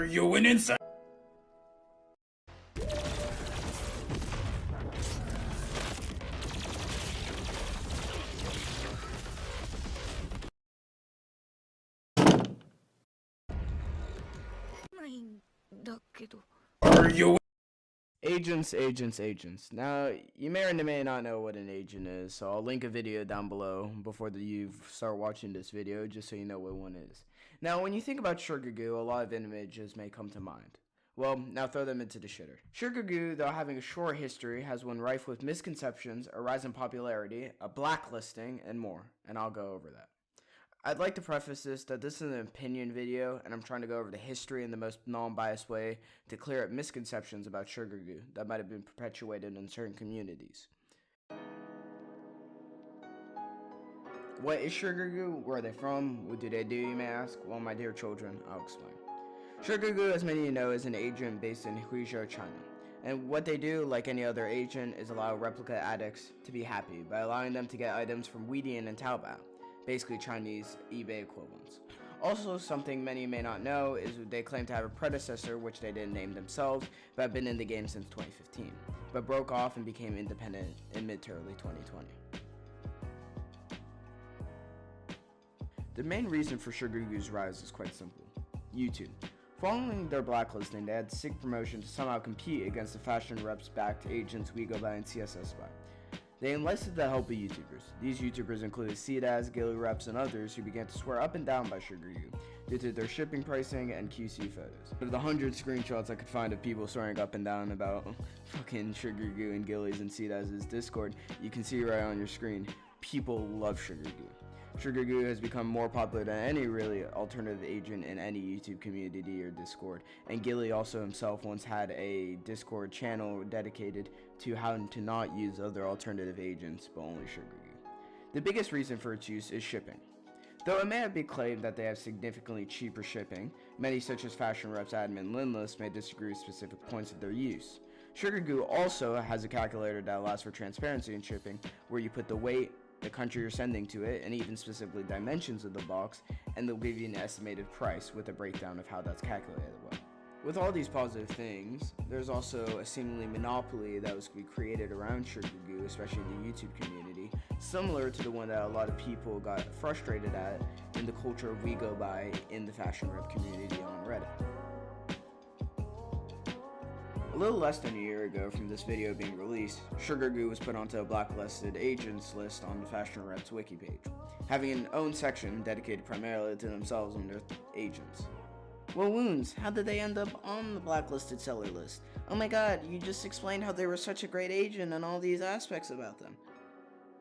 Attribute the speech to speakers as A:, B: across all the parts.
A: Are you an insect? Are you?
B: Agents. Now, you may or may not know what an agent is, so I'll link a video down below before you start watching this video, just so you know what one is. Now, when you think about Sugargoo, a lot of images may come to mind. Well, now throw them into the shitter. Sugargoo, though having a short history, has one rife with misconceptions, a rise in popularity, a blacklisting, and more, and I'll go over that. I'd like to preface that this is an opinion video, and I'm trying to go over the history in the most non-biased way to clear up misconceptions about Sugargoo that might have been perpetuated in certain communities. What is Sugargoo? Where are they from? What do they do, you may ask? Well, my dear children, I'll explain. Sugargoo, as many of you know, is an agent based in Huizhou, China. And what they do, like any other agent, is allow replica addicts to be happy by allowing them to get items from weidian and taobao, basically Chinese eBay equivalents. Also, something many may not know is they claim to have a predecessor, which they didn't name themselves, but have been in the game since 2015, but broke off and became independent in mid to early 2020. The main reason for Sugargoo's rise is quite simple: YouTube. Following their blacklisting, they had to seek promotion to somehow compete against the Fashionreps backed agents uabat and CSS by. They enlisted the help of YouTubers. These YouTubers included Seedaz, Reps, and others who began to swear up and down by Sugargoo due to their shipping pricing and QC photos. Of the 100 screenshots I could find of people swearing up and down about fucking Sugargoo and Gillies and Seedaz's Discord, you can see right on your screen, people love Sugargoo. Sugargoo has become more popular than any really alternative agent in any YouTube community or Discord, and Gilly also himself once had a Discord channel dedicated to how to not use other alternative agents, but only Sugargoo. The biggest reason for its use is shipping. Though it may have been claimed that they have significantly cheaper shipping, many such as Fashionreps admin Linless may disagree with specific points of their use. Sugargoo also has a calculator that allows for transparency in shipping, where you put the weight, the country you're sending to it, and even specifically dimensions of the box, and they'll give you an estimated price with a breakdown of how that's calculated well. With all these positive things, there's also a seemingly monopoly that was created around Sugargoo, especially in the YouTube community, similar to the one that a lot of people got frustrated at in the culture of we go by in the Fashionrep community on Reddit. A little less than a year ago from this video being released, Sugargoo was put onto a blacklisted agents list on the Fashionreps wiki page, having an own section dedicated primarily to themselves and their agents. Well, Wounds, how did they end up on the blacklisted seller list? Oh my god, you just explained how they were such a great agent and all these aspects about them.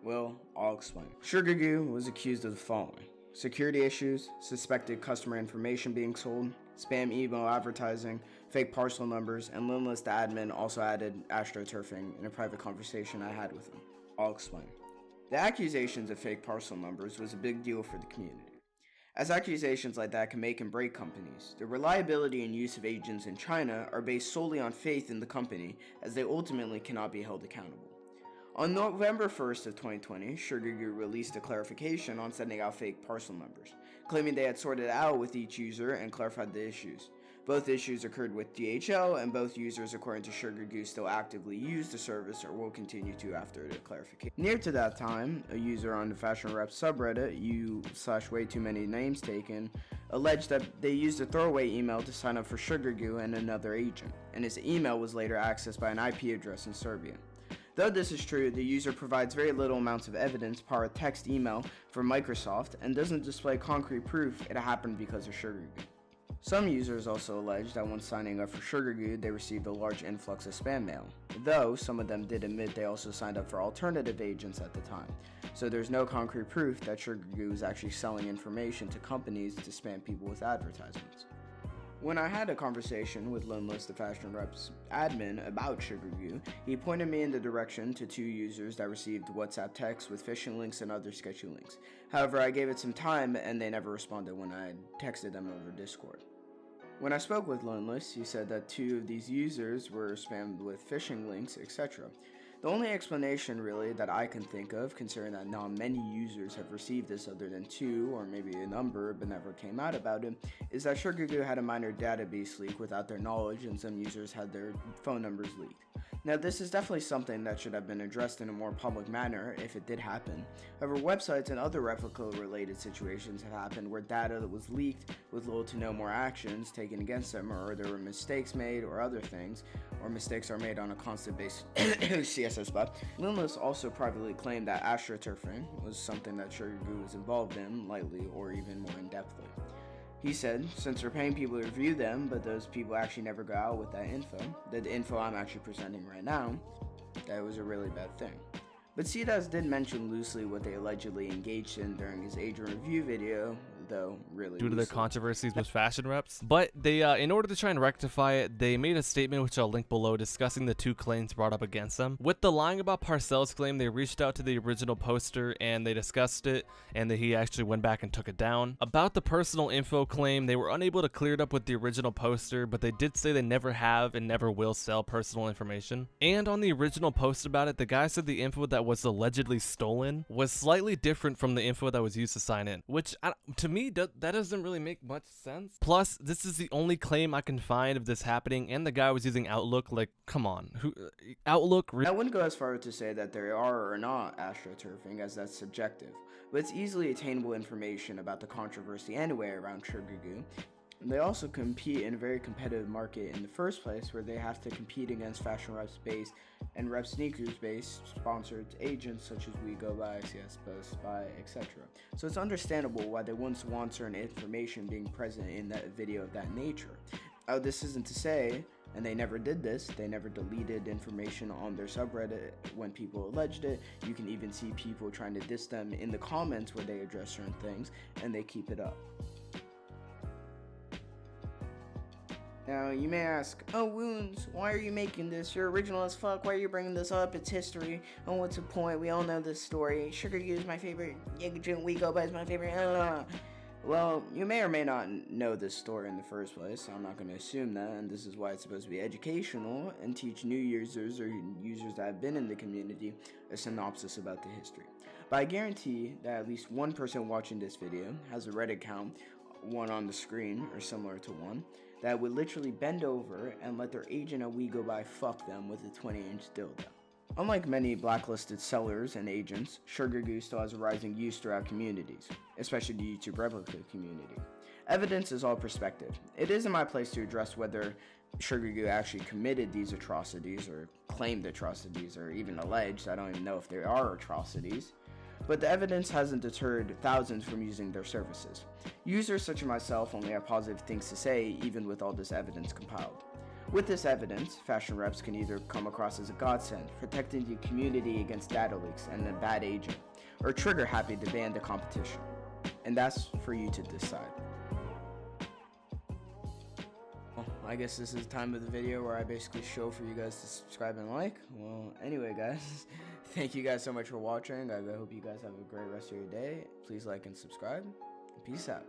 B: Well, I'll explain. Sugargoo was accused of the following: security issues, suspected customer information being sold, spam email advertising, fake parcel numbers, and Linless the admin also added astroturfing in a private conversation I had with him. I'll explain. The accusations of fake parcel numbers was a big deal for the community, as accusations like that can make and break companies. The reliability and use of agents in China are based solely on faith in the company, as they ultimately cannot be held accountable. On November 1st of 2020, Sugargoo released a clarification on sending out fake parcel numbers, claiming they had sorted out with each user and clarified the issues. Both issues occurred with DHL, and both users, according to Sugargoo, still actively use the service or will continue to after the clarification. Near to that time, a user on the Fashionreps subreddit, u/way too many names taken, alleged that they used a throwaway email to sign up for Sugargoo and another agent, and his email was later accessed by an IP address in Serbia. Though this is true, the user provides very little amounts of evidence per text email from Microsoft and doesn't display concrete proof it happened because of Sugargoo. Some users also allege that when signing up for Sugargoo, they received a large influx of spam mail, though some of them did admit they also signed up for alternative agents at the time, so there's no concrete proof that Sugargoo is actually selling information to companies to spam people with advertisements. When I had a conversation with Linless, the Fashionreps admin, about Sugargoo, he pointed me in the direction to 2 users that received WhatsApp texts with phishing links and other sketchy links. However, I gave it some time and they never responded when I texted them over Discord. When I spoke with Linless, he said that 2 of these users were spammed with phishing links, etc. The only explanation really that I can think of, considering that not many users have received this other than 2 or maybe a number but never came out about it, is that Sugargoo had a minor database leak without their knowledge and some users had their phone numbers leaked. Now this is definitely something that should have been addressed in a more public manner if it did happen. However, websites and other replica related situations have happened where data that was leaked with little to no more actions taken against them, or there were mistakes made or other things, or mistakes are made on a constant basis. CSS spot. Limitless also privately claimed that astroturfing was something that Sugargoo was involved in, lightly or even more in-depthly. He said, since we're paying people to review them, but those people actually never go out with that info, the info I'm actually presenting right now, that was a really bad thing. But CDAS did mention loosely what they allegedly engaged in during his agent review video, though really
A: due to their controversies with Fashionreps. But they, in order to try and rectify it, they made a statement which I'll link below discussing the 2 claims brought up against them. With the lying about Parcells claim, they reached out to the original poster and they discussed it, and that he actually went back and took it down. About the personal info claim, they were unable to clear it up with the original poster, but they did say they never have and never will sell personal information. And on the original post about it, the guy said the info that was allegedly stolen was slightly different from the info that was used to sign in, which to me that doesn't really make much sense. Plus, this is the only claim I can find of this happening, and the guy was using Outlook. Like, come on, Outlook?
B: I wouldn't go as far as to say that they are or not astroturfing, as that's subjective, but it's easily attainable information about the controversy anyway around Sugargoo. They also compete in a very competitive market in the first place, where they have to compete against Fashionreps based and repsneakers based sponsored agents such as uabat, CSS, etc. So it's understandable why they wouldn't want certain information being present in that video of that nature. This isn't to say, and they never did this, they never deleted information on their subreddit when people alleged it. You can even see people trying to diss them in the comments where they address certain things, and they keep it up. Now, you may ask, oh, Wounds, why are you making this? You're original as fuck. Why are you bringing this up? It's history. Oh, what's the point? We all know this story. Sugargoo is my favorite. uabat is my favorite. Well, you may or may not know this story in the first place. I'm not going to assume that, and this is why it's supposed to be educational and teach new users or users that have been in the community a synopsis about the history. But I guarantee that at least one person watching this video has a Reddit account, one on the screen or similar to one, that would literally bend over and let their agent at uabat fuck them with a 20-inch dildo. Unlike many blacklisted sellers and agents, Sugargoo still has a rising use throughout communities, especially the YouTube replica community. Evidence is all perspective. It isn't my place to address whether Sugargoo actually committed these atrocities or claimed atrocities or even alleged. I don't even know if there are atrocities. But the evidence hasn't deterred thousands from using their services. Users such as myself only have positive things to say, even with all this evidence compiled. With this evidence, Fashionreps can either come across as a godsend, protecting the community against data leaks and a bad agent, or trigger happy to ban the competition. And that's for you to decide. Well, I guess this is the time of the video where I basically show for you guys to subscribe and like. Well, anyway guys, thank you guys so much for watching. I hope you guys have a great rest of your day. Please like and subscribe. Peace out.